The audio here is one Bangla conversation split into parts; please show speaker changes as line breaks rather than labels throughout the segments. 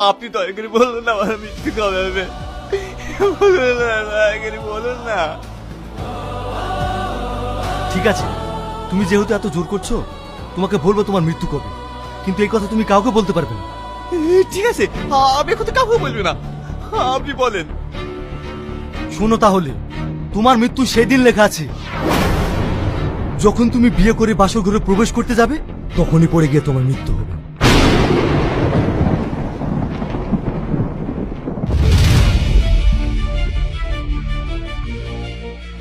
আপনি দয়া করে বলুন না আমার মৃত্যু কবে হবে, বলুন না, দয়া করে বলুন না।
ঠিক আছে, তুমি যেহেতু এত জোর করছো, তোমাকে বলবো তোমার মৃত্যু কবে, কিন্তু এই কথা তুমি কাউকে বলতে পারবে না।
ঠিক আছে, আমি এখন তো কাউকে বলবি না, আপনি বলেন।
শোনো তাহলে, তোমার মৃত্যু সেদিন লেখা আছে যখন তুমি বিয়ে করে বাসর ঘরে প্রবেশ করতে যাবে, তখনই পড়ে গিয়ে তোমার মৃত্যু হবে।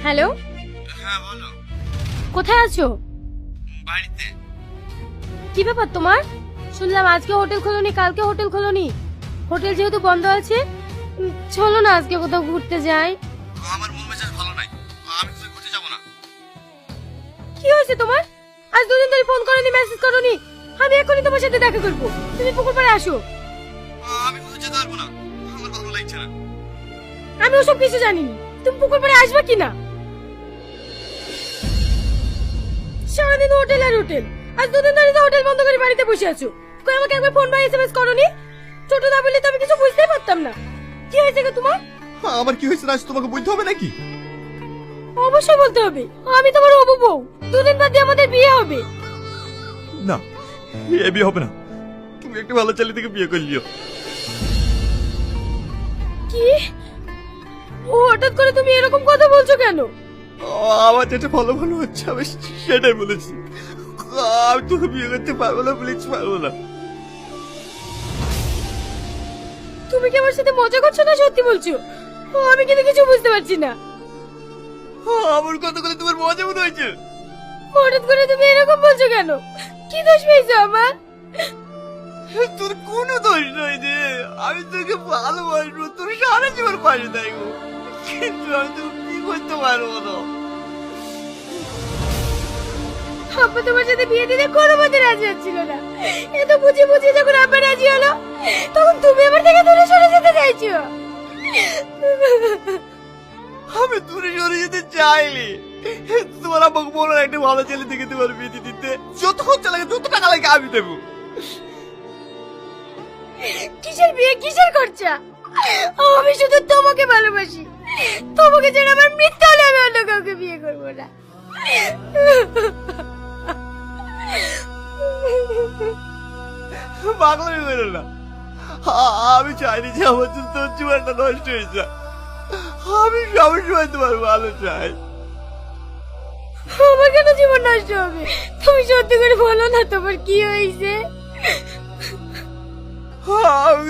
হ্যালো,
হ্যাঁ বলো।
কোথায় আছো?
বাড়িতে।
কি ব্যাপার তোমার? শুনলাম আজকে হোটেল খোলনি, কালকে হোটেল খোলনি। হোটেল যেহেতু বন্ধ আছে, চলো না আজকে কোথাও ঘুরতে যাই।
আমার মন মেজাজ ভালো নাই, আমি কোথাও ঘুরতে যাবো না।
কি হয়েছে তোমার? আজ দুদিন ধরে ফোন করনি, মেসেজ করনি। আমি এখনই তোমার সাথে দেখা করব, তুমি পুকুর পাড়ে আসো।
আমি কোথাও যেতে পারবো না, আমার ভালো লাগছে না।
আমি ওসব কিছু জানি না, তুমি পুকুর পাড়ে আসবে কিনা। সারাদিন হোটেল আর হোটেল, আজ দুদিন ধরে তো হোটেল বন্ধ করে বাড়িতে বসে আছো। কই আমাকে একবার ফোন বা এসএমএস করনি? ছোট না বললে তো আমি কিছু বুঝতেই পারতাম না। কি হয়েছে গো তোমার?
আমার কি হয়েছে না তোমাকে বলতে হবে নাকি?
অবশ্যই বলতে হবে, আমি তোমার হবু বউ। দুদিন বাদে আমাদের বিয়ে হবে।
না, এ বিয়ে হবে না, তুমি একটা ভালো ছেলে থেকে বিয়ে করলিও।
কি? হঠাৎ করে তুমি এরকম কথা বলছো কেন?
আমার যেটা ভালো ভালো হচ্ছে আমি সেটাই বলেছি। আমি তোকে বিয়ে করতে পারবো না, প্লিজ পারবো না।
তুমি কি আমার সাথে মজা করছো না সত্যি বলছো? আমি কিন্তু কিছু বুঝতে পারছি না।
আমার কথাগুলো তোমার মজা মনে হয়েছে?
হঠাৎ করে তুমি এরকম বলছো কেন? কি দোষ পেয়েছো আমার?
তোর কোনো দোষ নয় রে, আমি তোকে ভালোবাসবো, তোর সারা জীবন পাশে থাকবো, কিন্তু আমি তোকে কি করতে পারবো না।
আব্বা তোমার সাথে বিয়ে দিতে কোনো মতে রাজি হচ্ছিল না। এত বুঝে বুঝে যখন আব্বা রাজি হলো, তখন তুমি আমার থেকে দূরে সরে যেতে চাইছো।
আমি দূরে সরে যেতে চাইনি, তোমার আমাকে বলো না একটা ভালো ছেলে থেকে তোমার বিয়ে দিতে, যত খরচা লাগে যত টাকা লাগে আমি দেবো।
কিসের বিয়ে, কিসের খরচা? আমি শুধু তোমাকে ভালোবাসি। তোমাকে ছাড়া আমার মৃত্যু হলে আমি অন্য কাউকে বিয়ে করবো না।
পাগলামি করো না, আমি চাইনি যে আমার জন্য তোর জীবনটা নষ্ট হয়ে যায়। আমি সবসময় তোমার ভালো চাই।
আমার কেন জীবন নষ্ট হবে? তুমি সত্যি করে বলো না তোমার কি হয়েছে।
আমি